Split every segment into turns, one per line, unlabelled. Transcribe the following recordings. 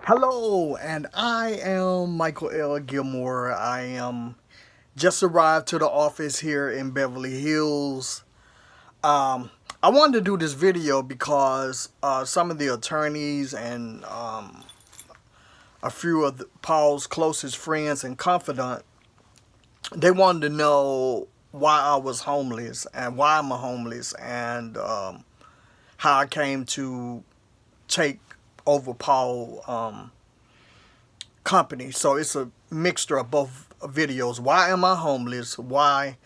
Hello, and I am Michael L. Gilmore. I am just arrived to the office here in Beverly Hills. Um, I wanted to do this video because some of the attorneys and a few of Paul's closest friends and confidant, they wanted to know why I was homeless and why I'm homeless and how I came to take over Paul company. So it's a mixture of both videos. Why am I homeless? Why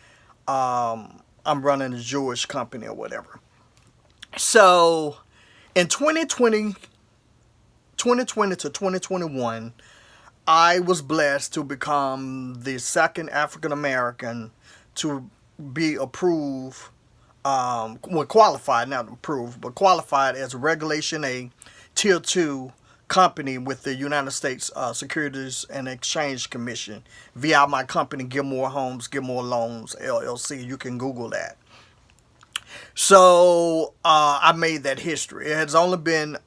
I'm running a Jewish company or whatever. So in 2020 to 2021, I was blessed to become the second African American to be approved, qualified, not approved, but qualified as a Regulation A Tier 2 company with the United States Securities and Exchange Commission via my company, Gilmore Homes, Gilmore Loans, LLC. You can Google that. So I made that history. It has only been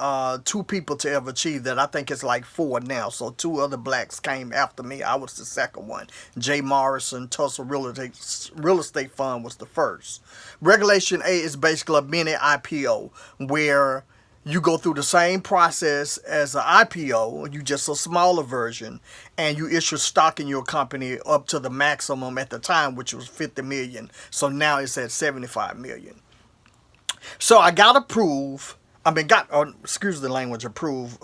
two people to ever achieve that. I think it's like four now. So two other blacks came after me. I was the second one. Jay Morrison, Tulsa Real Estate Fund was the first. Regulation A is basically a mini IPO where you go through the same process as an IPO, you just a smaller version, and you issue stock in your company up to the maximum at the time, which was 50 million. So now it's at 75 million. So I got approved. Excuse the language, approved.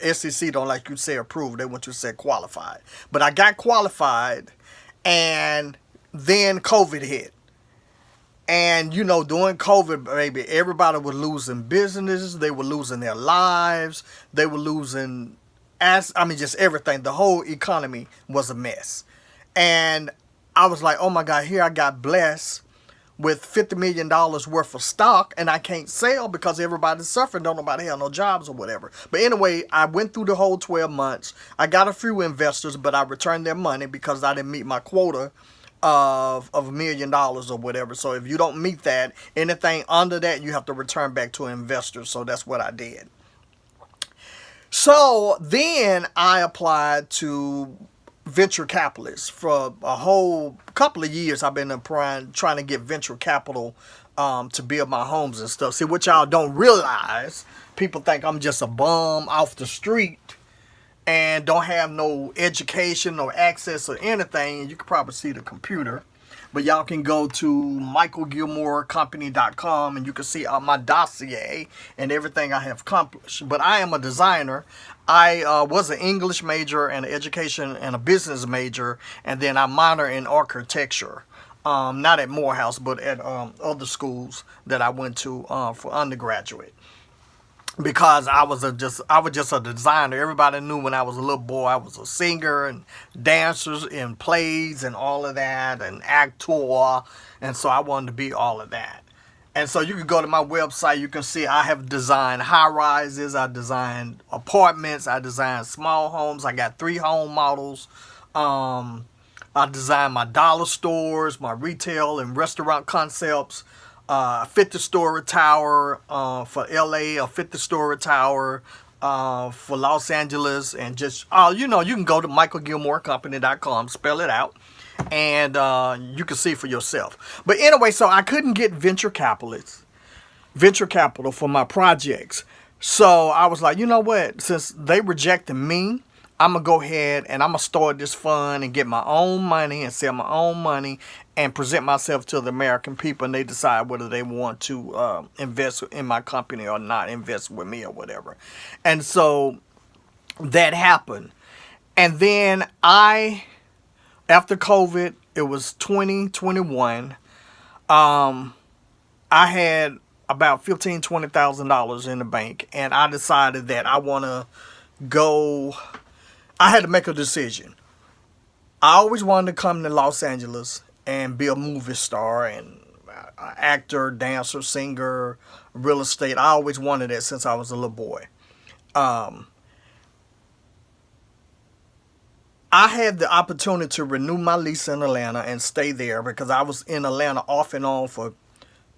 SEC don't like you to say approved. They want you to say qualified. But I got qualified, and then COVID hit. And, you know, during COVID, baby, everybody was losing businesses. They were losing their lives. They were losing, just everything. The whole economy was a mess. And I was like, oh, my God, here I got blessed with $50 million worth of stock, and I can't sell because everybody's suffering. Don't nobody have no jobs or whatever. But anyway, I went through the whole 12 months. I got a few investors, but I returned their money because I didn't meet my quota of $1 million or whatever. So if you don't meet that, anything under that, you have to return back to an investor. So that's what I did. So then I applied to venture capitalists for a whole couple of years. I've been trying to get venture capital to build my homes and stuff. See, what y'all don't realize, people think I'm just a bum off the street and don't have no education or access or anything. You can probably see the computer, but y'all can go to michaelgilmorecompany.com and you can see my dossier and everything I have accomplished. But I am a designer. I was an English major and an education and a business major, and then I minored in architecture. Not at Morehouse, but at other schools that I went to for undergraduate. Because I was just a designer. Everybody knew when I was a little boy I was a singer and dancers in plays and all of that and actor, and so I wanted to be all of that. And so you can go to my website. You can see I have designed high rises, I designed apartments, I designed small homes. I got 3 home models. I designed my dollar stores, my retail and restaurant concepts. A 50-story tower for LA, a 50-story tower for Los Angeles, and just, you can go to michaelgilmorecompany.com, spell it out, and you can see for yourself. But anyway, so I couldn't get venture capital for my projects. So I was like, you know what, since they rejected me, I'm going to go ahead and I'm going to start this fund and get my own money and sell my own money and present myself to the American people, and they decide whether they want to invest in my company or not invest with me or whatever. And so that happened. And then after COVID, it was 2021, I had about $15,000, $20,000 in the bank, and I decided that I had to make a decision. I always wanted to come to Los Angeles and be a movie star and actor, dancer, singer, real estate. I always wanted that since I was a little boy. I had the opportunity to renew my lease in Atlanta and stay there because I was in Atlanta off and on for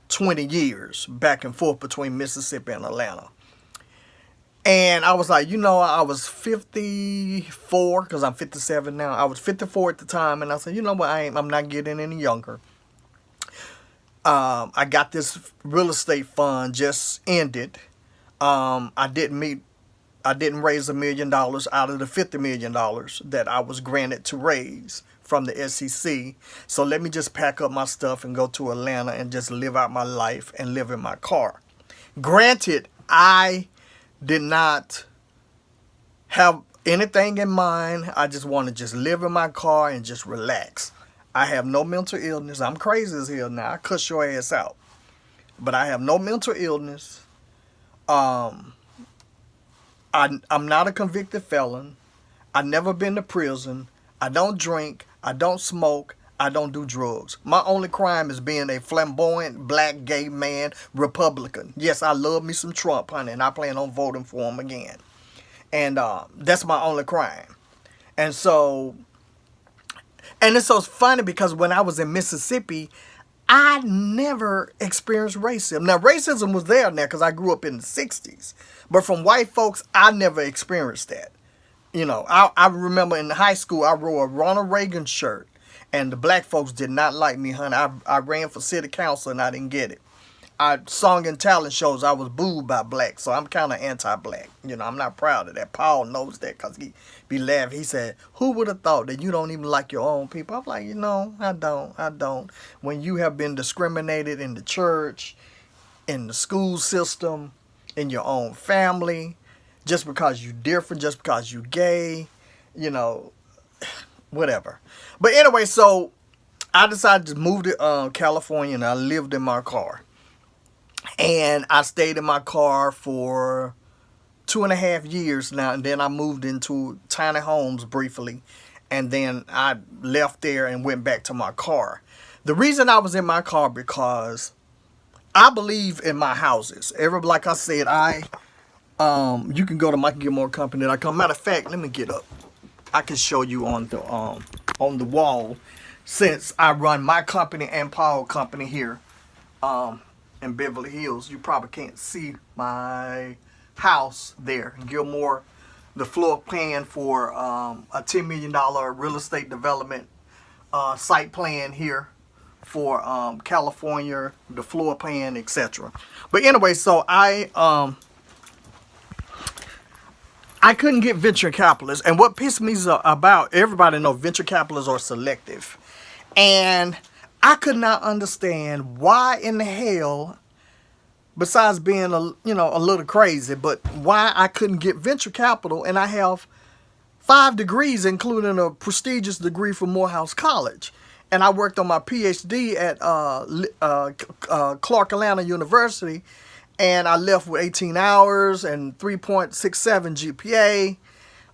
20 years, back and forth between Mississippi and Atlanta. And I was like, you know, I was 54 because I'm 57 now. I was 54 at the time, and I said, you know what, I'm not getting any younger. I got this real estate fund just ended. I didn't raise $1 million out of the $50 million that I was granted to raise from the SEC. So let me just pack up my stuff and go to Atlanta and just live out my life and live in my car. Granted, I did not have anything in mind. I just want to just live in my car and just relax. I have no mental illness. I'm crazy as hell now. I cuss your ass out. But I have no mental illness. I'm not a convicted felon. I've never been to prison. I don't drink. I don't smoke. I don't do drugs. My only crime is being a flamboyant black gay man Republican. Yes, I love me some Trump, honey, and I plan on voting for him again. And that's my only crime. And so, and it's so funny because when I was in Mississippi, I never experienced racism. Now, racism was there now because I grew up in the 60s. But from white folks, I never experienced that. You know, I remember in high school, I wore a Ronald Reagan shirt. And the black folks did not like me, honey. I ran for city council and I didn't get it. I sung in talent shows. I was booed by blacks. So I'm kind of anti-black. You know, I'm not proud of that. Paul knows that because he be laughing. He said, who would have thought that you don't even like your own people? I'm like, you know, I don't. When you have been discriminated in the church, in the school system, in your own family, just because you different, just because you gay, you know, whatever. But anyway, so I decided to move to California, and I lived in my car. And I stayed in my car for 2.5 years now, and then I moved into tiny homes briefly, and then I left there and went back to my car. The reason I was in my car because I believe in my houses. Like I said, you can go to Michael Gilmore Company.com. Matter of fact, let me get up. I can show you on the wall, since I run my company and Paul Company here in Beverly Hills. You probably can't see my house there. Gilmore, the floor plan for a $10 million real estate development site plan here for California, the floor plan, etc. But anyway, so I couldn't get venture capitalists. And what pissed me about, everybody know venture capitalists are selective. And I could not understand why in the hell, besides being a little crazy, but why I couldn't get venture capital. And I have 5 degrees, including a prestigious degree from Morehouse College. And I worked on my PhD at Clark Atlanta University. And I left with 18 hours and 3.67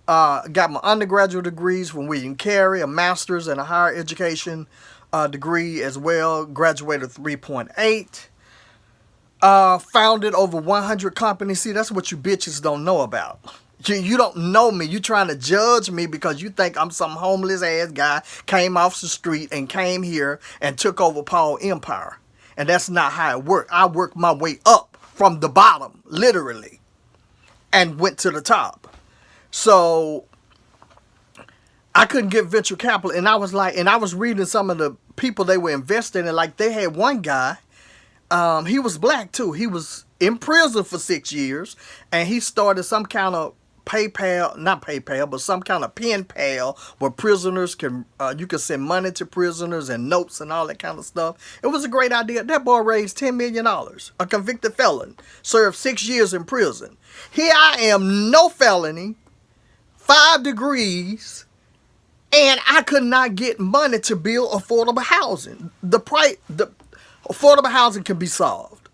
GPA. Got my undergraduate degrees from William Carey, a master's and a higher education degree as well. Graduated 3.8. Founded over 100 companies. See, that's what you bitches don't know about. You don't know me. You trying to judge me because you think I'm some homeless ass guy, came off the street and came here and took over Paul Empire. And that's not how it worked. I worked my way up from the bottom, literally, and went to the top. So I couldn't get venture capital. And I was like, and I was reading some of the people they were investing in. Like, they had one guy, he was black too. He was in prison for 6 years, and he started some kind of not PayPal, but some kind of pen pal where prisoners can, you can send money to prisoners and notes and all that kind of stuff. It was a great idea. That boy raised $10 million. A convicted felon served 6 years in prison. Here I am, no felony, 5 degrees, and I could not get money to build affordable housing. The affordable housing can be solved.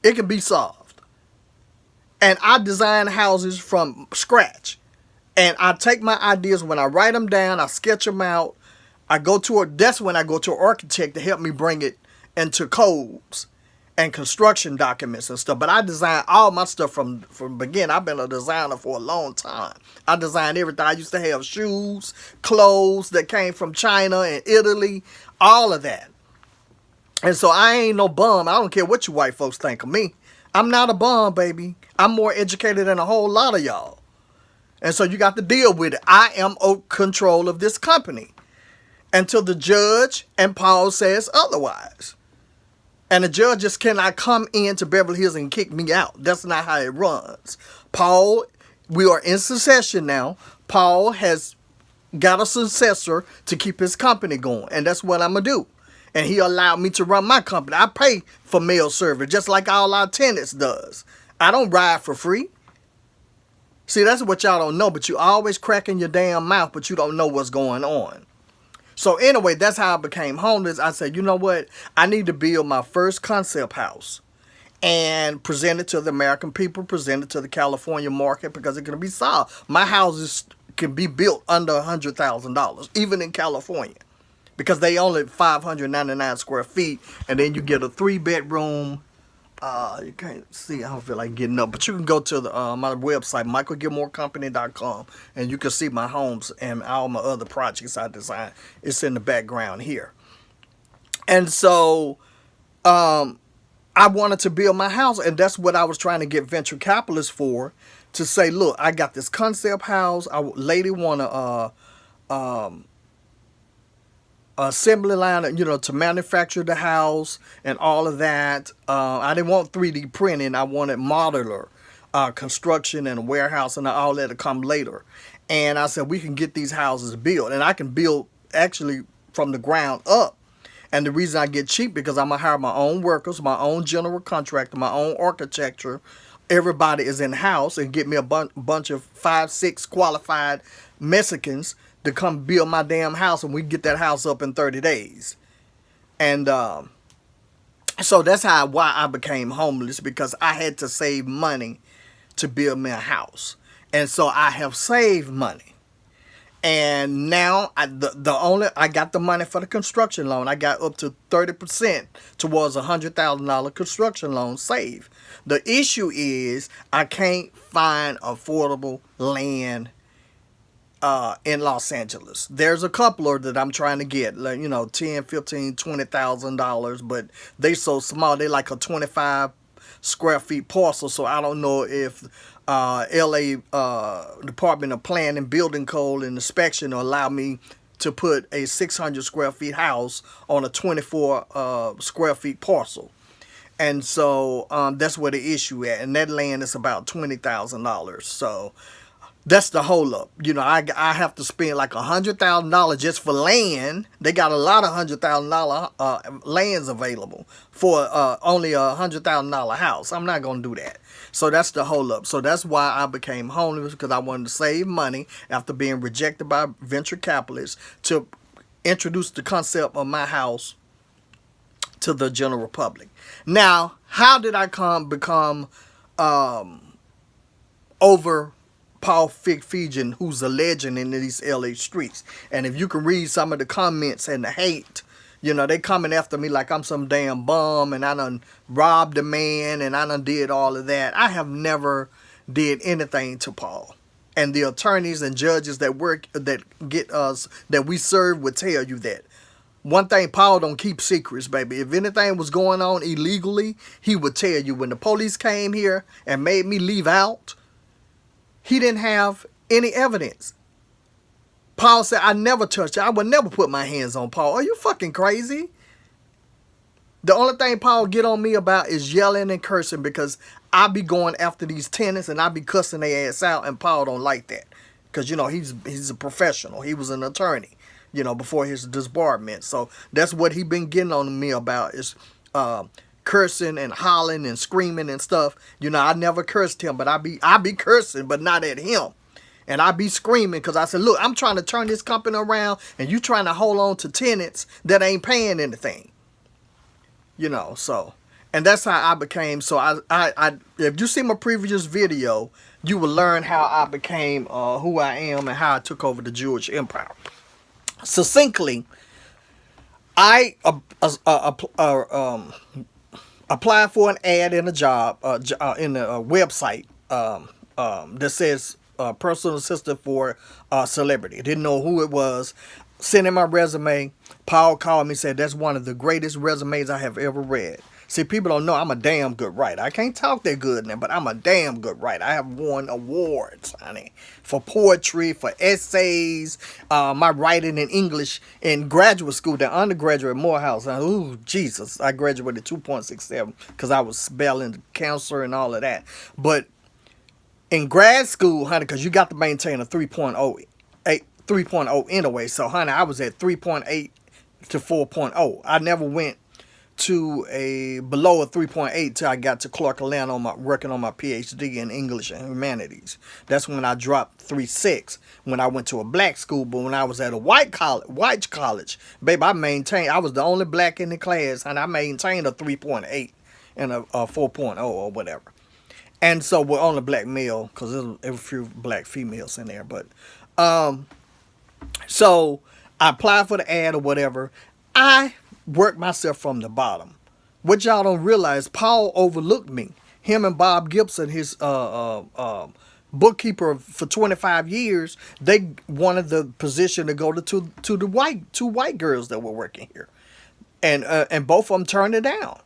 It can be solved. And I design houses from scratch. And I take my ideas, when I write them down, I sketch them out. That's when I go to an architect to help me bring it into codes and construction documents and stuff. But I design all my stuff from the beginning. I've been a designer for a long time. I designed everything. I used to have shoes, clothes that came from China and Italy, all of that. And so I ain't no bum. I don't care what you white folks think of me. I'm not a bum, baby. I'm more educated than a whole lot of y'all. And so you got to deal with it. I am in control of this company until the judge and Paul says otherwise. And the judge just cannot come into Beverly Hills and kick me out. That's not how it runs. Paul, we are in succession now. Paul has got a successor to keep his company going. And that's what I'm going to do. And he allowed me to run my company. I pay for mail service just like all our tenants does. I don't ride for free. See, that's what y'all don't know, but you always cracking your damn mouth, but you don't know what's going on. So anyway, that's how I became homeless. I said, you know what? I need to build my first concept house and present it to the American people, present it to the California market because it can be solved. My houses can be built under $100,000, even in California, because they only 599 square feet, and then you get a 3-bedroom. You can't see, I don't feel like getting up, but you can go to the my website, michaelgilmorecompany.com, and you can see my homes and all my other projects I designed. It's in the background here. And so I wanted to build my house, and that's what I was trying to get venture capitalists for, to say, look, I got this concept house. Lady want to assembly line, to manufacture the house and all of that. I didn't want 3D printing. I wanted modular construction and a warehouse and all that to come later. And I said, we can get these houses built. And I can build actually from the ground up. And the reason I get cheap, because I'm going to hire my own workers, my own general contractor, my own architecture. Everybody is in-house, and get me a bunch of 5-6 qualified Mexicans to come build my damn house, and we get that house up in 30 days. And so that's why I became homeless, because I had to save money to build me a house. And so I have saved money. And now I got the money for the construction loan. I got up to 30% towards a $100,000 construction loan saved. The issue is I can't find affordable land in Los Angeles. There's a couple that I'm trying to get, like, $10, $15, $20,000, but they so small. They like a 25 square feet parcel. So I don't know if LA Department of Planning, Building Code, and Inspection will allow me to put a 600 square feet house on a 24 square feet parcel. And so that's where the issue at. And that land is about $20,000. So that's the holdup. I have to spend like $100,000 just for land. They got a lot of $100,000 lands available for only a $100,000 house. I'm not going to do that. So that's the holdup. So that's why I became homeless, because I wanted to save money after being rejected by venture capitalists to introduce the concept of my house to the general public. Now, how did I become over Paul Fegan, who's a legend in these LA streets? And if you can read some of the comments and the hate, they coming after me like I'm some damn bum and I done robbed a man and I done did all of that. I have never did anything to Paul. And the attorneys and judges that get us, that we serve, would tell you that. One thing, Paul don't keep secrets, baby. If anything was going on illegally, he would tell you. When the police came here and made me leave out, he didn't have any evidence. Paul said, I never touched it. I would never put my hands on Paul. Are you fucking crazy? The only thing Paul get on me about is yelling and cursing, because I be going after these tenants and I be cussing their ass out, and Paul don't like that. Because, he's a professional. He was an attorney, before his disbarment. So that's what he been getting on me about, is cursing and hollering and screaming and stuff. I never cursed him, but I be cursing, but not at him. And I be screaming because I said, look, I'm trying to turn this company around, and you trying to hold on to tenants that ain't paying anything. So, and that's how I became. So I if you see my previous video, you will learn how I became who I am and how I took over the Jewish empire. Succinctly, I applied for an ad in a job in a website that says personal assistant for a celebrity. Didn't know who it was. Sent in my resume. Paul called me and said, that's one of the greatest resumes I have ever read. See, people don't know I'm a damn good writer. I can't talk that good now, but I'm a damn good writer. I have won awards, honey, for poetry, for essays, my writing in English in graduate school, the undergraduate at Morehouse. Ooh, Jesus, I graduated 2.67 because I was spelling cancer and all of that. But in grad school, honey, because you got to maintain a 3.0 anyway. So, honey, I was at 3.8 to 4.0. I never went to a below a 3.8 till I got to Clark Atlanta working on my PhD in English and Humanities. That's when I dropped 3.6 when I went to a black school. But when I was at a white college, baby, I was the only black in the class, and I maintained a 3.8 and a 4.0 or whatever. And so we're only black male because there's a few black females in there. But so I applied for the ad or whatever. I worked myself from the bottom. What y'all don't realize, Paul overlooked me. Him and Bob Gibson, his bookkeeper for 25 years, they wanted the position to go to the two white girls that were working here. And both of them turned it down.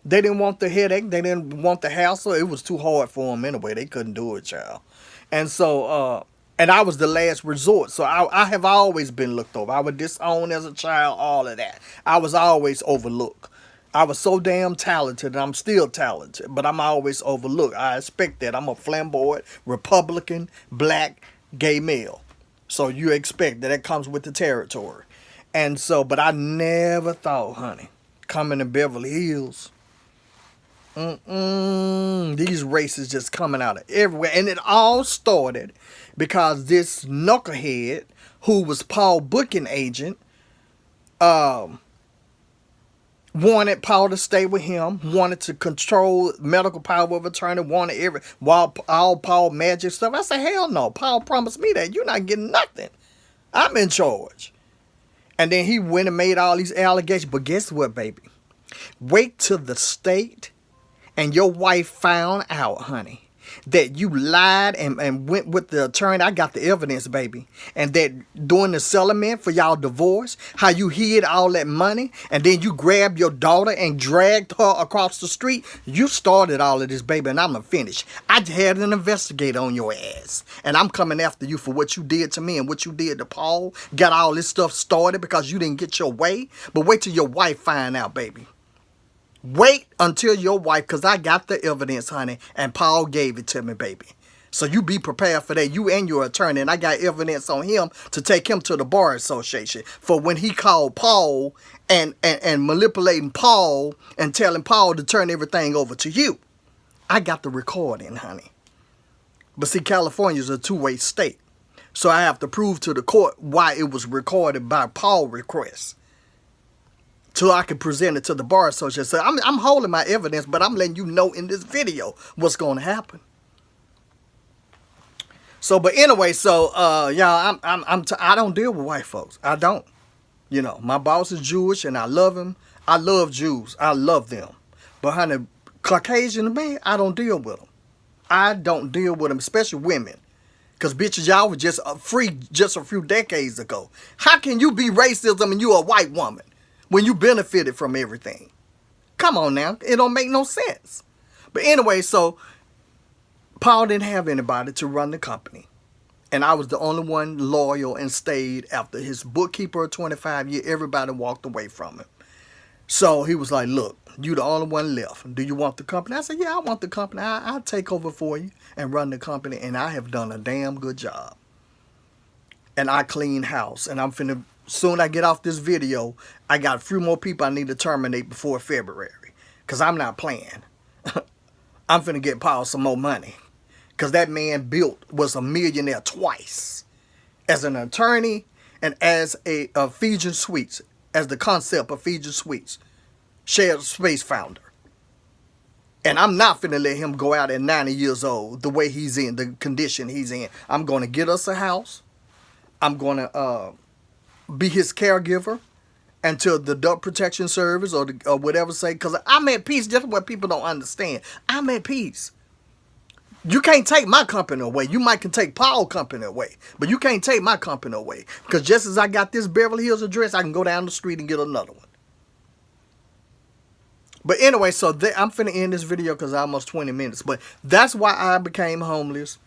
They didn't want the headache. They didn't want the hassle. It was too hard for them anyway. They couldn't do it, child. And so, and I was the last resort. So I have always been looked over. I was disowned as a child, all of that. I was always overlooked. I was so damn talented, and I'm still talented, but I'm always overlooked. I expect that. I'm a flamboyant, Republican, black, gay male. So you expect that comes with the territory. And so, but I never thought, honey, coming to Beverly Hills, these races just coming out of everywhere. And it all started because this knucklehead, who was Paul booking agent, wanted Paul to stay with him, wanted to control medical power of attorney, wanted all Paul magic stuff. I said, hell no. Paul promised me that. You're not getting nothing. I'm in charge. And then he went and made all these allegations. But guess what, baby? Wait till the state and your wife found out, honey, that you lied and went with the attorney. I got the evidence, baby. And that during the settlement for y'all divorce, how you hid all that money, and then you grabbed your daughter and dragged her across the street. You started all of this, baby, and I'm going to finish. I had an investigator on your ass, and I'm coming after you for what you did to me and what you did to Paul. Got all this stuff started because you didn't get your way. But wait till your wife find out, baby. Wait until your wife, because I got the evidence, honey, and Paul gave it to me, baby. So you be prepared for that, you and your attorney, and I got evidence on him to take him to the Bar Association for when he called Paul and manipulating Paul and telling Paul to turn everything over to you. I got the recording, honey. But see, California is a two-way state, so I have to prove to the court why it was recorded by Paul request, so I can present it to the Bar Association. So I'm holding my evidence, but I'm letting you know in this video what's going to happen. So, but anyway, so y'all, I don't deal with white folks. I don't. You know, my boss is Jewish, and I love him. I love Jews. I love them. But honey, Caucasian man, I don't deal with them. I don't deal with them, especially women. Because bitches, y'all were just free just a few decades ago. How can you be racism and you a white woman when you benefited from everything? Come on now. It don't make no sense. But anyway, so Paul didn't have anybody to run the company. And I was the only one loyal and stayed after his bookkeeper of 25 years. Everybody walked away from him. So he was like, look, you the only one left. Do you want the company? I said, yeah, I want the company. I'll take over for you and run the company. And I have done a damn good job. And I clean house. And I'm finna, soon I get off this video, I got a few more people I need to terminate before February. Because I'm not playing. I'm finna get Paul some more money. Because that man was a millionaire twice. As an attorney and as a Ephesian Suites. As the concept of Ephesian Suites. Shared space founder. And I'm not finna let him go out at 90 years old the way he's in, the condition he's in. I'm going to get us a house. I'm going to be his caregiver until the Adult Protection Service or whatever say. Because I'm at peace. That's what people don't understand. I'm at peace. You can't take my company away. You might can take Paul's company away. But you can't take my company away. Because just as I got this Beverly Hills address, I can go down the street and get another one. But anyway, so I'm finna end this video because almost 20 minutes. But that's why I became homeless.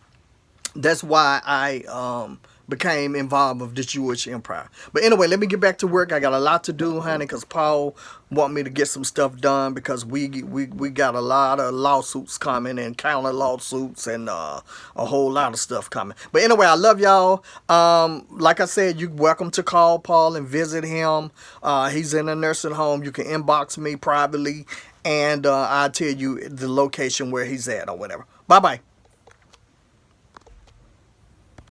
That's why I became involved with the Jewish Empire. But anyway, let me get back to work. I got a lot to do, honey, because Paul want me to get some stuff done because we got a lot of lawsuits coming and counter lawsuits and a whole lot of stuff coming. But anyway, I love y'all. Like I said, you're welcome to call Paul and visit him. He's in a nursing home. You can inbox me privately, and I'll tell you the location where he's at or whatever. Bye-bye.